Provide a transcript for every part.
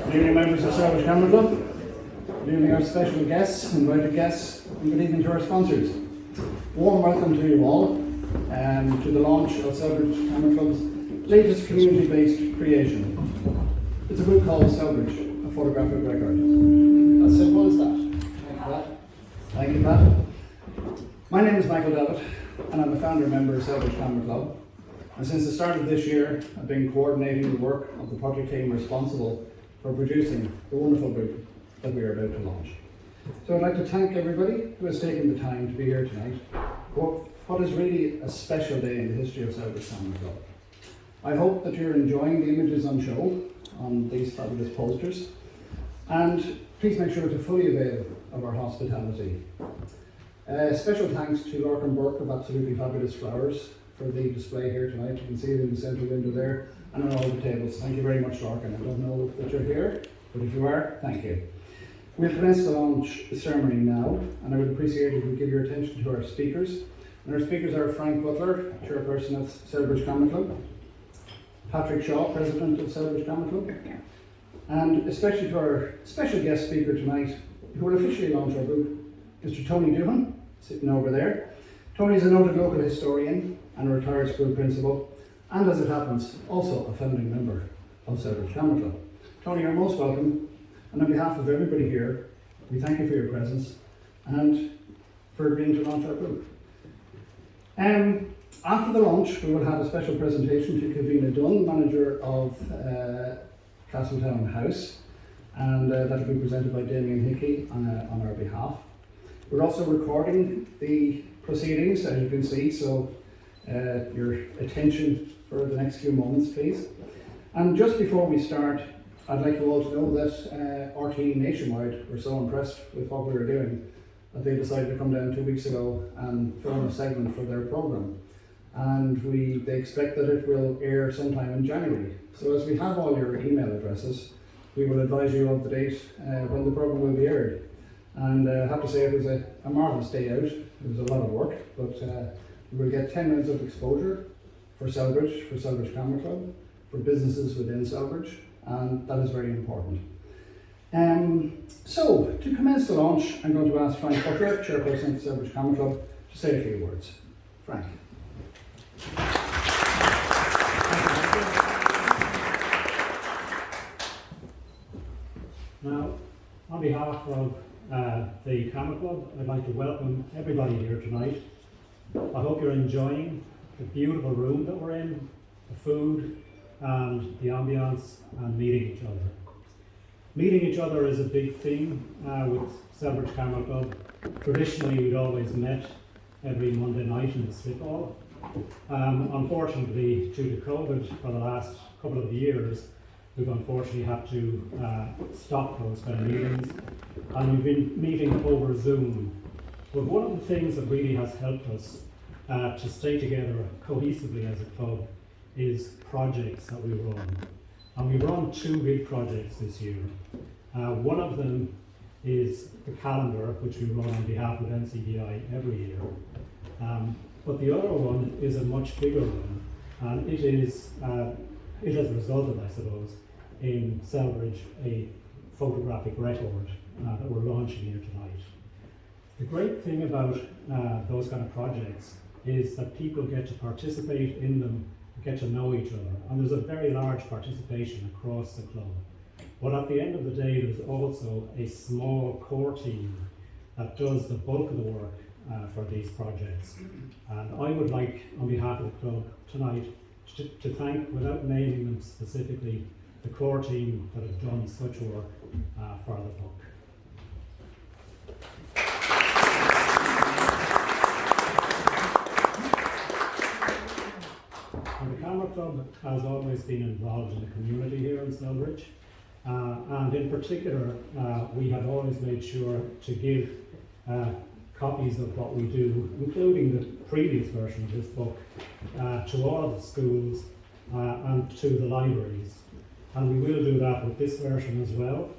Good evening, members of Celbridge Camera Club. Good evening, our special guests, invited guests, and good evening to our sponsors. Warm welcome to you all to the launch of Celbridge Camera Club's latest community-based creation. It's a book called Celbridge, a photographic record. As simple as that. Thank you, Pat. My name is Michael Davitt, and I'm a founder member of Celbridge Camera Club. And since the start of this year, I've been coordinating the work of the project team responsible for producing the wonderful book that we are about to launch. So I'd like to thank everybody who has taken the time to be here tonight for what is really a special day in the history of Celbridge Camera Club. I hope that you're enjoying the images on show on these fabulous posters, and please make sure to fully avail of our hospitality. Special thanks to Lorcan and Burke of Absolutely Fabulous Flowers for the display here tonight. You can see it in the central window there and on all the tables. Thank you very much, Lorcan. I don't know that you're here, but if you are, thank you. We'll commence the launch ceremony now, and I would appreciate if you give your attention to our speakers. And our speakers are Frank Butler, Chairperson of Celbridge Camera Club, Patrick Shaw, President of Celbridge Camera Club, and especially for our special guest speaker tonight, who will officially launch our book, Mr. Tony Doohan, sitting over there. Tony is a noted local historian and a retired school principal, and as it happens, also a founding member of Celbridge Camera Club. Tony, you're most welcome, and on behalf of everybody here, we thank you for your presence and for agreeing to launch our book. After the launch, we will have a special presentation to Kavina Dunn, manager of Castletown House, and that will be presented by Damien Hickey on our behalf. We're also recording the proceedings, as you can see, so your attention for the next few moments, please. And just before we start, I'd like you all to know that RTE Nationwide were so impressed with what we were doing that they decided to come down 2 weeks ago and film a segment for their programme. And they expect that it will air sometime in January. So as we have all your email addresses, we will advise you of the date when the programme will be aired. And I have to say it was a marvellous day out. It was a lot of work, but we will get 10 minutes of exposure for Celbridge Camera Club, for businesses within Celbridge, and that is very important. So, to commence the launch, I'm going to ask Frank Butler, Chairperson of Celbridge Camera Club, to say a few words. Frank. Now, on behalf of the Camera Club, I'd like to welcome everybody here tonight. I hope you're enjoying the beautiful room that we're in, the food and the ambience, and meeting each other. Meeting each other is a big theme with Celbridge Camera Club. Traditionally, we'd always met every Monday night in the slip hall. Unfortunately, due to COVID for the last couple of years, we've unfortunately had to stop those kind of meetings, and we've been meeting over Zoom. But one of the things that really has helped us to stay together cohesively as a club is projects that we run. And we run 2 big projects this year. One of them is the calendar, which we run on behalf of NCBI every year. But the other one is a much bigger one, and it has resulted, I suppose, in Celbridge a photographic record that we're launching here tonight. The great thing about those kind of projects is that people get to participate in them, get to know each other, and there's a very large participation across the club. But at the end of the day, there's also a small core team that does the bulk of the work for these projects. And I would like, on behalf of the club tonight, to thank, without naming them specifically, the core team that have done such work for the book. And the Camera Club has always been involved in the community here in Celbridge, and in particular, we have always made sure to give copies of what we do, including the previous version of this book, to all of the schools and to the libraries. And we will do that with this version as well.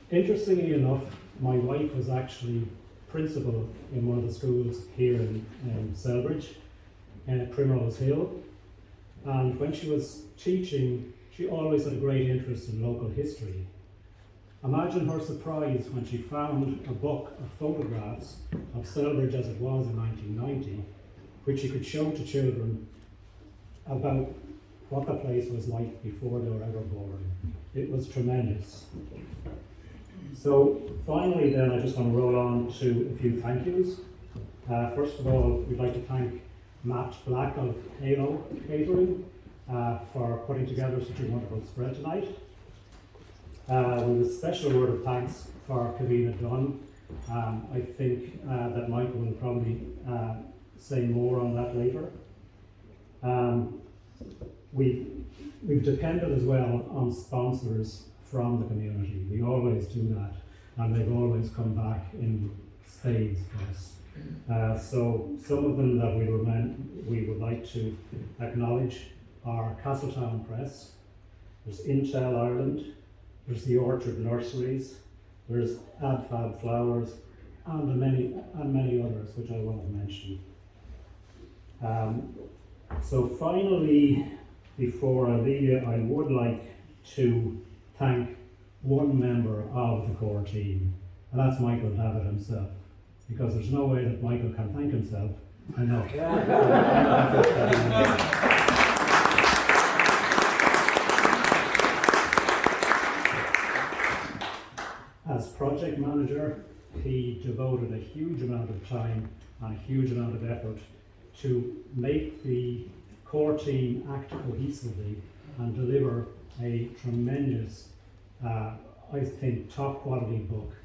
Interestingly enough, my wife was actually principal in one of the schools here in Celbridge, Primrose Hill. And when she was teaching she always had a great interest in local history. Imagine her surprise when she found a book of photographs of Celbridge as it was in 1990, which she could show to children about what the place was like before they were ever born. It was tremendous. So finally then, I just want to roll on to a few thank yous. First of all, we'd like to thank Matt Black of Halo Catering for putting together such a wonderful spread tonight. With a special word of thanks for Kavina Dunn. I think that Michael will probably say more on that later. We've depended as well on sponsors from the community. We always do that, and they've always come back in spades for us. So some of them that we would like to acknowledge are Castletown Press, there's Intel Ireland, there's the Orchard Nurseries, there's AdFab Flowers, and many others which I won't mention. So finally, before I leave you, I would like to thank one member of the core team, and that's Michael Davitt himself, because there's no way that Michael can thank himself enough. As project manager, he devoted a huge amount of time and a huge amount of effort to make the core team act cohesively and deliver a tremendous, I think, top quality book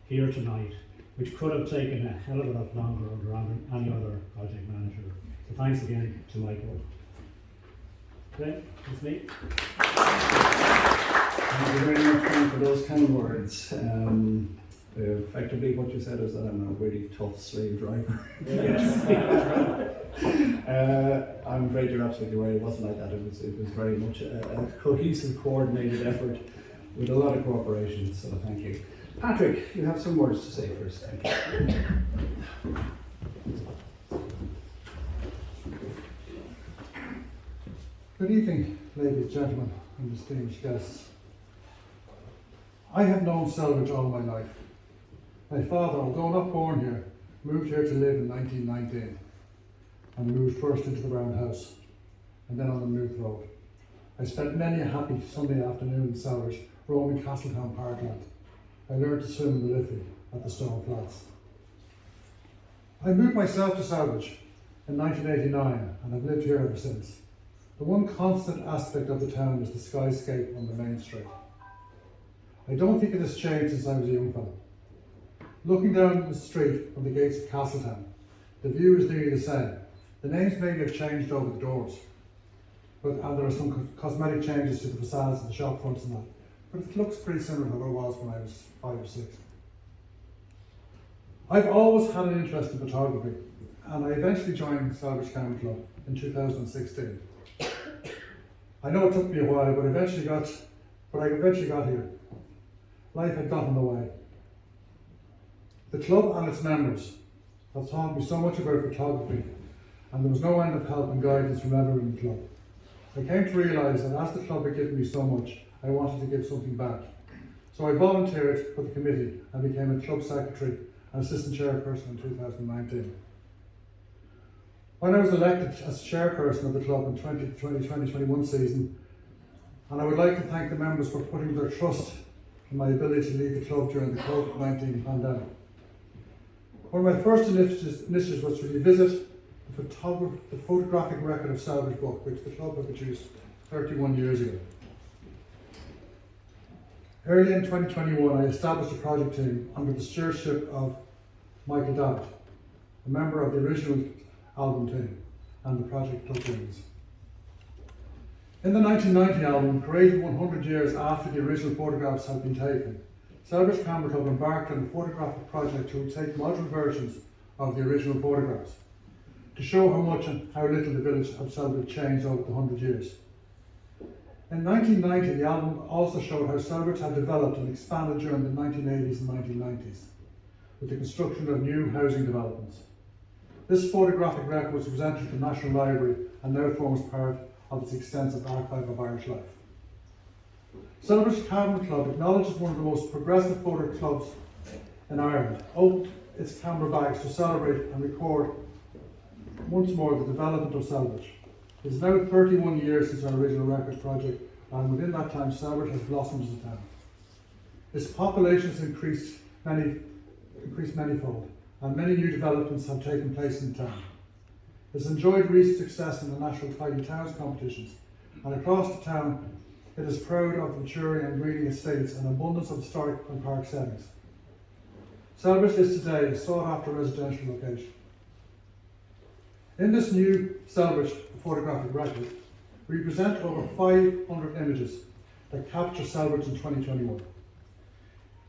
here tonight, which could have taken a hell of a lot longer under any other project manager. So thanks again to Michael. Okay, that's me. Thank you very much, Frank, for those kind words. Effectively, what you said is that I'm a really tough slave driver. Yes. I'm afraid you're absolutely right. It wasn't like that. It was very much a cohesive, coordinated effort with a lot of cooperation. So thank you, Patrick. You have some words to say first. Thank you. Good evening, ladies and gentlemen, and distinguished guests. I have known Celbridge all my life. My father, although not born here, moved here to live in 1919 and moved first into the Round House and then on the Meath Road. I spent many a happy Sunday afternoon in Celbridge roaming Castletown Parkland. I learned to swim in the Liffey at the Stone Flats. I moved myself to Celbridge in 1989 and have lived here ever since. The one constant aspect of the town is the skyscape on the main street. I don't think it has changed since I was a young fellow. Looking down the street from the gates of Castletown, the view is nearly the same. The names may have changed over the doors, and there are some cosmetic changes to the facades and the shop fronts and that, but it looks pretty similar to what it was when I was 5 or 6. I've always had an interest in photography, and I eventually joined Celbridge Camera Club in 2016. I know it took me a while, but I eventually got here. Life had gotten in the way. The club and its members have taught me so much about photography, and there was no end of help and guidance from everyone in the club. I came to realise that as the club had given me so much, I wanted to give something back. So I volunteered for the committee and became a club secretary and assistant chairperson in 2019. When I was elected as chairperson of the club in 2020-2021 season, and I would like to thank the members for putting their trust in my ability to lead the club during the COVID-19 pandemic. One of my first initiatives was to revisit the photographic record of Celbridge book, which the club had produced 31 years ago. Early in 2021, I established a project team under the stewardship of Michael Davitt, a member of the original album team, and the project took wings. In the 1990 album, created 100 years after the original photographs had been taken, Celbridge Camera Club embarked on a photographic project to take modern versions of the original photographs to show how much and how little the village of Celbridge changed over the 100 years. In 1990, the album also showed how Celbridge had developed and expanded during the 1980s and 1990s with the construction of new housing developments. This photographic record was presented to the National Library and now forms part of its extensive archive of Irish life. Celbridge Camera Club acknowledges one of the most progressive photo clubs in Ireland, opened its camera bags to celebrate and record once more the development of Celbridge. It is now 31 years since our original record project, and within that time Celbridge has blossomed as a town. Its population has increased manyfold, and many new developments have taken place in the town. It has enjoyed recent success in the National Tidy Towns competitions, and across the town it is proud of the maturing and greening estates and abundance of historic and park settings. Celbridge is today a sought-after residential location. In this new Celbridge photographic record, we present over 500 images that capture Celbridge in 2021.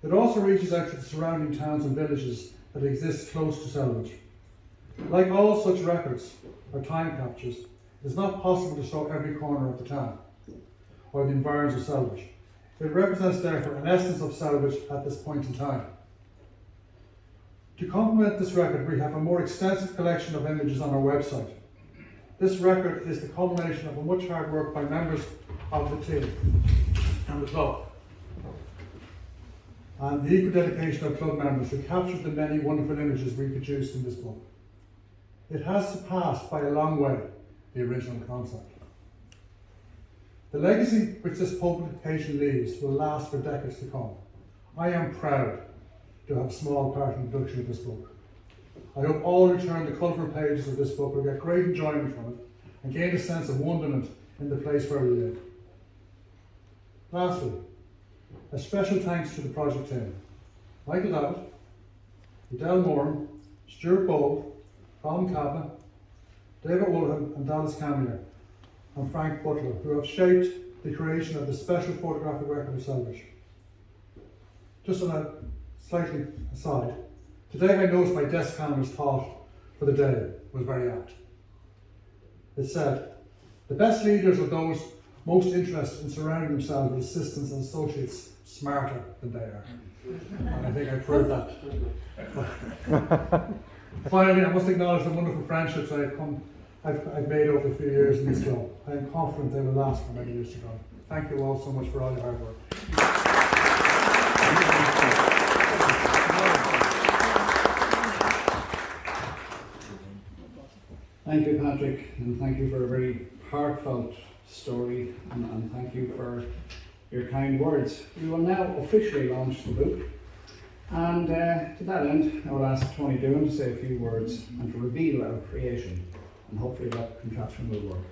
It also reaches out to the surrounding towns and villages that exist close to Celbridge. Like all such records or time captures, it is not possible to show every corner of the town or the environs of Celbridge. It represents therefore an essence of Celbridge at this point in time. To complement this record, we have a more extensive collection of images on our website. This record is the culmination of a much hard work by members of the team and the club, and the equal dedication of club members who captured the many wonderful images we produced in this book. It has surpassed by a long way the original concept. The legacy which this publication leaves will last for decades to come. I am proud to have a small part in the production of this book. I hope all who turn the colourful pages of this book will get great enjoyment from it and gain a sense of wonderment in the place where we live. Lastly, a special thanks to the project team: Michael Davitt, Adele Moran, Stuart Bold, Colin Kavanagh, David Woolham and Dallas Camier, and Frank Butler, who have shaped the creation of the special photographic record of Celbridge. Just on a slightly aside, today I noticed my desk calendar's thought for the day was very apt. It said, "The best leaders are those most interested in surrounding themselves with assistants and associates smarter than they are." And I think I proved that. Finally, I must acknowledge the wonderful friendships I've made over a few years in this job. I am confident they will last for many years to come. Thank you all so much for all your hard work. Thank you, Patrick, and thank you for a very heartfelt story, and thank you for your kind words. We will now officially launch the book, and to that end, I will ask Tony Doohan to say a few words and to reveal our creation, and hopefully that contraption will work.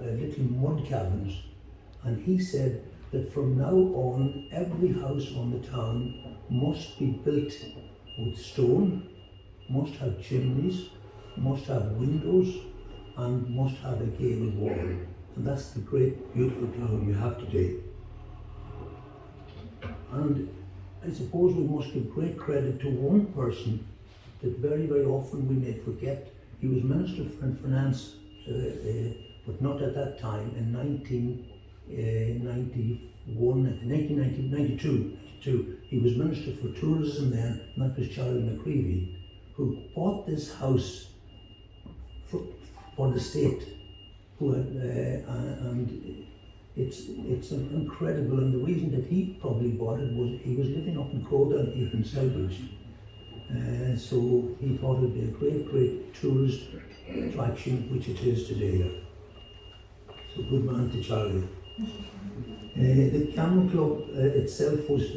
Little mud cabins, and he said that from now on every house on the town must be built with stone, must have chimneys, must have windows, and must have a gabled wall. And that's the great beautiful town we have today. And I suppose we must give great credit to one person that very, very often we may forget. He was Minister for Finance, but not at that time, in 1992. He was Minister for Tourism then, and that was Charlie McCreevy, who bought this house for the state, and it's incredible. And the reason that he probably bought it was he was living up in Crowdown here in Celbridge, so he thought it'd be a great tourist attraction, which it is today. So good man to Charlie. The Camera Club itself was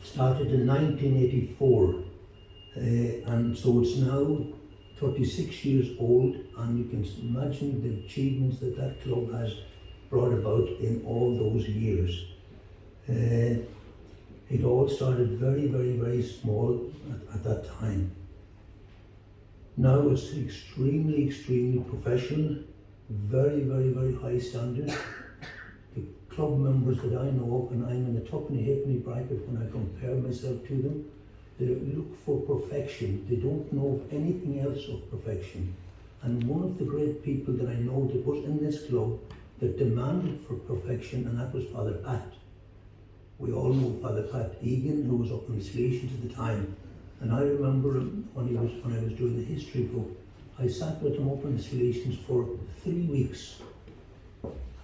started in 1984, and so it's now 36 years old, and you can imagine the achievements that that club has brought about in all those years. It all started very, very, very small at that time. Now it's extremely, extremely professional, very, very, very high standard. The club members that I know of, and I'm in the tuppenny halfpenny bracket when I compare myself to them, they look for perfection. They don't know of anything else of perfection. And one of the great people that I know that was in this club that demanded for perfection, and that was Father Pat. We all know Father Pat Egan, who was up in Slations at the time. And I remember when I was doing the history book, I sat with him up in Slations for 3 weeks.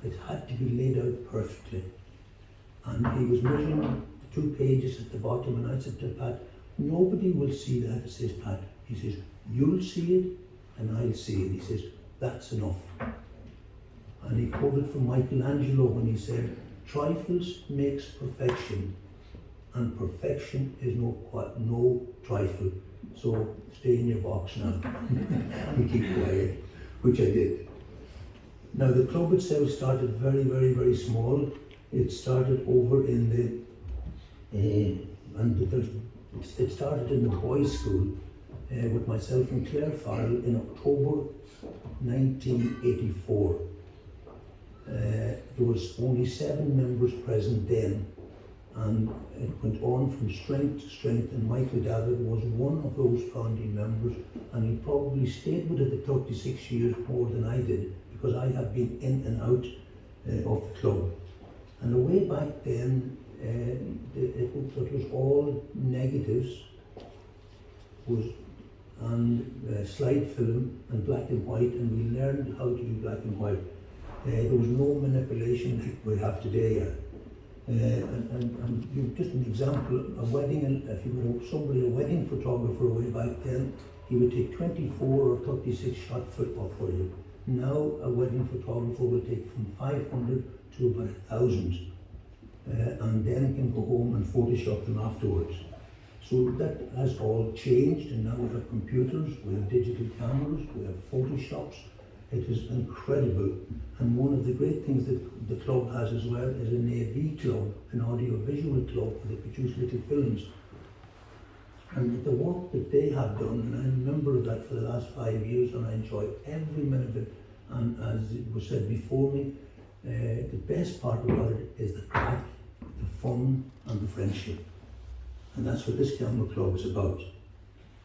It had to be laid out perfectly. And he was measuring the 2 pages at the bottom, and I said to Pat, nobody will see that. He says, Pat, he says, you'll see it and I'll see it. He says, that's enough. And he quoted from Michelangelo when he said, trifles makes perfection, and perfection is no trifle. So stay in your box now and keep quiet, which I did. Now the club itself started very, very, very small. It started over in it started in the boys' school with myself and Claire Farrell in October 1984. There was only 7 members present then, and it went on from strength to strength, and Michael David was one of those founding members, and he probably stayed with it the 36 years more than I did, because I have been in and out of the club. And the way back then, it was all negatives, and slide film and black and white, and we learned how to do black and white. There was no manipulation like we have today. And just an example, a wedding, if you were a wedding photographer way back then, he would take 24 or 36 shot football for you. Now a wedding photographer will take from 500 to about 1,000, and then can go home and Photoshop them afterwards. So that has all changed, and now we have computers, we have digital cameras, we have Photoshops. It is incredible. And one of the great things that the club has as well is an AV club, an audio-visual club, where they produce little films. And the work that they have done, and I'm a member of that for the last 5 years, and I enjoy every minute of it. And as it was said before me, the best part about it is the crack, the fun, and the friendship. And that's what this camera club is about.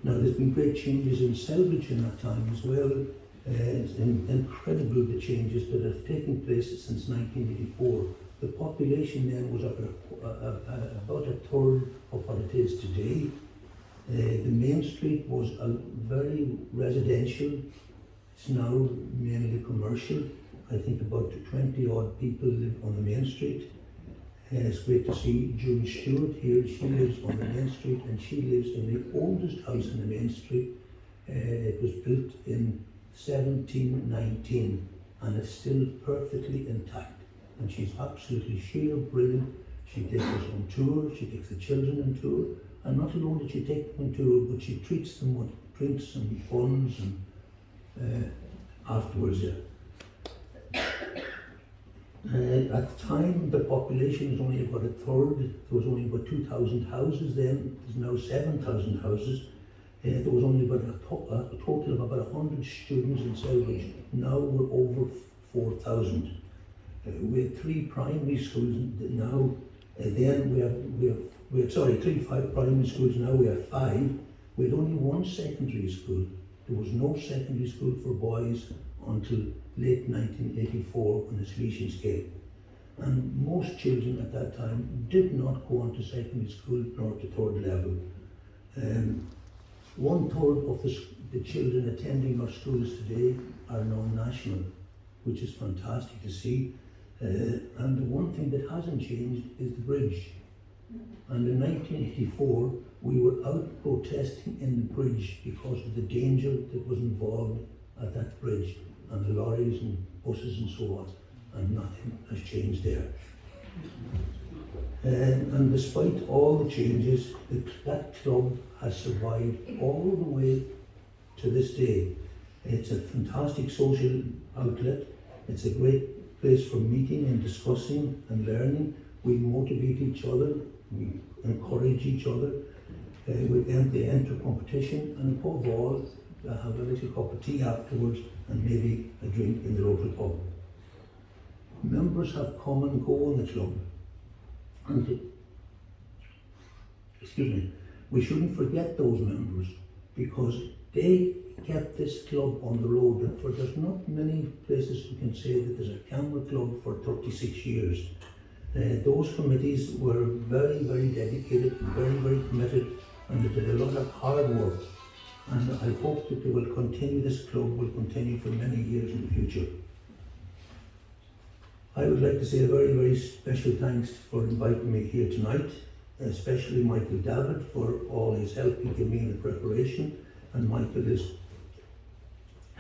Now, there's been great changes in Celbridge in that time as well. It's incredible the changes that have taken place since 1984. The population then was about a third of what it is today. The main street was very residential. It's now mainly commercial. I think about 20 odd people live on the main street. It's great to see June Stewart here. She lives on the main street, and she lives in the oldest house in the main street. It was built in 1719, and it's still perfectly intact. And she's absolutely sheer brilliant. She takes us on tour, she takes the children on tour, and not alone does she take them on tour, but she treats them with drinks and buns and afterwards. At the time, the population was only about a third. There was only about 2,000 houses then. There's now 7,000 houses. There was only about a total of about 100 students in Celbridge. Now we're over 4,000. We had 3 primary schools now. Then we had 3 primary schools. Now we have 5. We had only 1 secondary school. There was no secondary school for boys until late 1984 when the Salesians came. And most children at that time did not go on to secondary school nor to 3rd level. 1/3 of the children attending our schools today are non-national, which is fantastic to see. And the one thing that hasn't changed is the bridge. And in 1984, we were out protesting in the bridge because of the danger that was involved at that bridge, and the lorries and buses and so on, and nothing has changed there. And despite all the changes, that club has survived all the way to this day. It's a fantastic social outlet. It's a great place for meeting and discussing and learning. We motivate each other, we encourage each other, we enter competition, and above all, have a little cup of tea afterwards and maybe a drink in the local pub. Members have come and go in the club. And we shouldn't forget those members, because they kept this club on the road. And for there's not many places you can say that there's a camera club for 36 years. Those committees were very, very dedicated, very, very committed, and they did a lot of hard work. And I hope that they will continue, this club will continue for many years in the future. I would like to say a very, very special thanks for inviting me here tonight, especially Michael David for all his help he gave me in the preparation. And Michael is,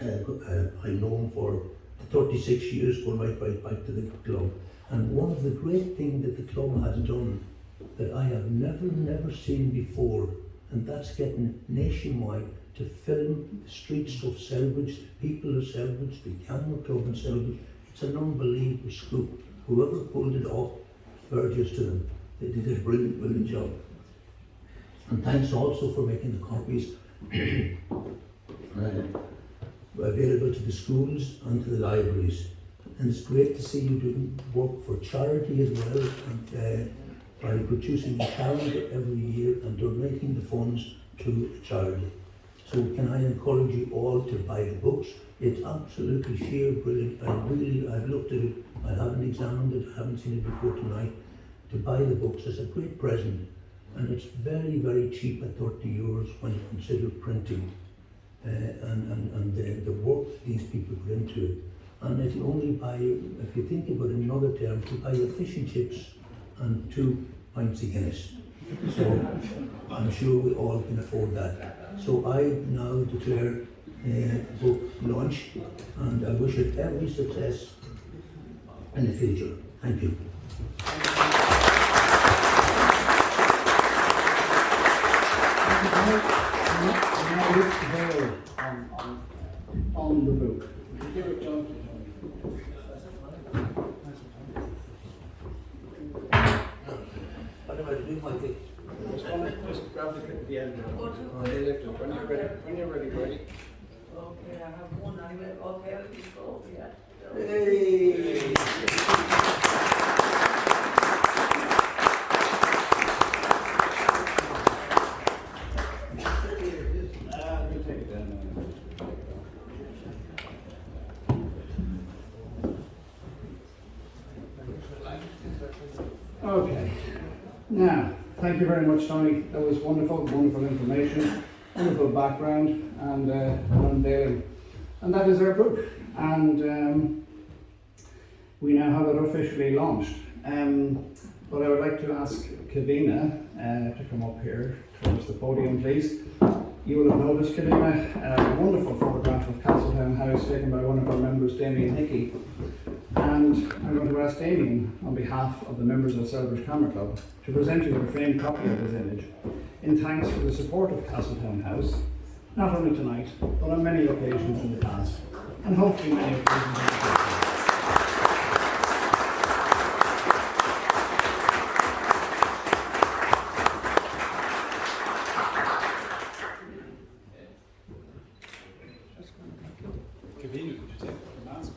I've known for 36 years, going right back to the club. And one of the great things that the club has done that I have never seen before, and that's getting nationwide to film the streets of Celbridge, the people of Celbridge, the camera club in Celbridge. It's an unbelievable scoop. Whoever pulled it off, fair dues to them. They did a brilliant, brilliant job. And thanks also for making the copies available to the schools and to the libraries. And it's great to see you doing work for charity as well, and by producing a calendar every year and donating the funds to a charity. So can I encourage you all to buy the books? It's absolutely sheer brilliant. I've looked at it, I haven't examined it, I haven't seen it before tonight. To buy the books is a great present, and it's very, very cheap at €30 when you consider printing and the work these people put into it. And it'll only buy, if you think about it in other terms, it'll buy you fish and chips and 2 pints of Guinness. So I'm sure we all can afford that. So I now declare book launch, and I wish it every success in the future. Thank you. On the book. Give it to What am I doing, Michael? Just grab the clip at the end. When you're ready, buddy. Okay, I have one. Okay, I'll just go. Yeah. Hey! We'll take it down. Okay. Now, thank you very much, Tony. That was wonderful information, wonderful background, and unveiling. And that is our book. And we now have it officially launched. But I would like to ask Kavina to come up here towards the podium, please. You will have noticed, Kavina, a wonderful photograph of Castletown House taken by one of our members, Damien Hickey. And I'm going to ask Damien, on behalf of the members of Celbridge Camera Club, to present you with a framed copy of his image in thanks for the support of Castletown House, not only tonight, but on many occasions in the past, and hopefully many occasions in the future. Kavina, could you take the mask?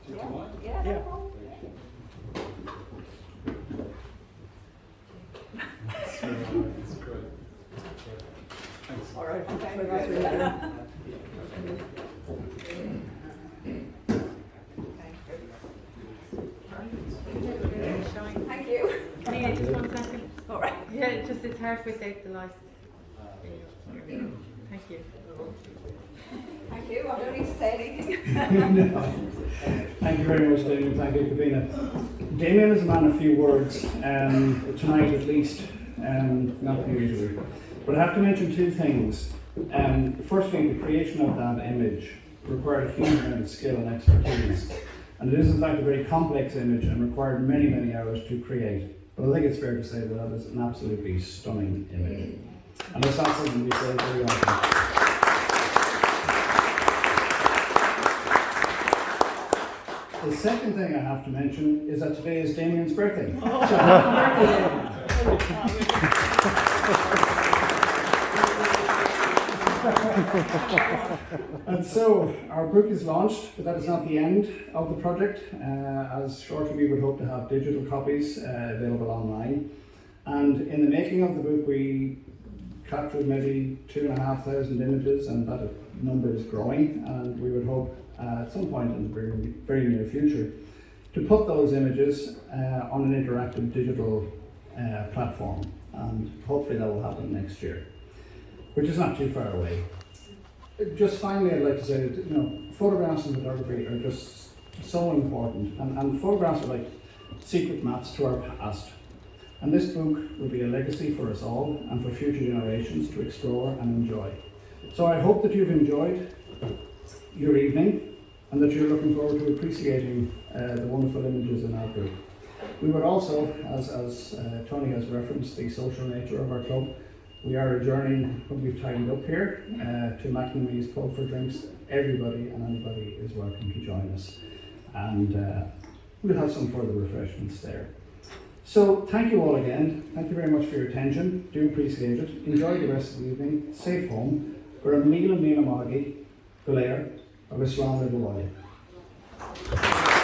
Do you mind? Yeah. Yeah. That's great. Thanks. All right. Thank you. Yeah, just 1 second. All right. Yeah, it's hard with the light. Thank you. Thank you. I don't need to say anything. Thank you very much, Damien. Thank you, Kavina. Damien is a man of few words, tonight at least, not usually. But I have to mention 2 things. Firstly, the creation of that image required a huge amount of skill and expertise. And it is in fact a very complex image and required many, many hours to create. But I think it's fair to say that that is an absolutely stunning image. And that's not something we say very often. The second thing I have to mention is that today is Damien's birthday. And so our book is launched, but that is not the end of the project, as shortly we would hope to have digital copies available online. And in the making of the book, we captured maybe 2,500 images, and that number is growing, and we would hope at some point in the very, very near future to put those images on an interactive digital platform, and hopefully that will happen next year, which is not too far away. Just finally, I'd like to say that photographs and photography are just So important. And photographs are like secret maps to our past. And this book will be a legacy for us all and for future generations to explore and enjoy. So I hope that you've enjoyed your evening and that you're looking forward to appreciating the wonderful images in our book. We would also, as Tony has referenced, the social nature of our club, we are adjourning when we've tidied up here to McNamee's Pub for drinks. Everybody and anybody is welcome to join us. And we'll have some further refreshments there. So thank you all again. Thank you very much for your attention. Do appreciate it. Enjoy the rest of the evening. Safe home. We're a meal and meal Maggie, Blair, of Islam Little While.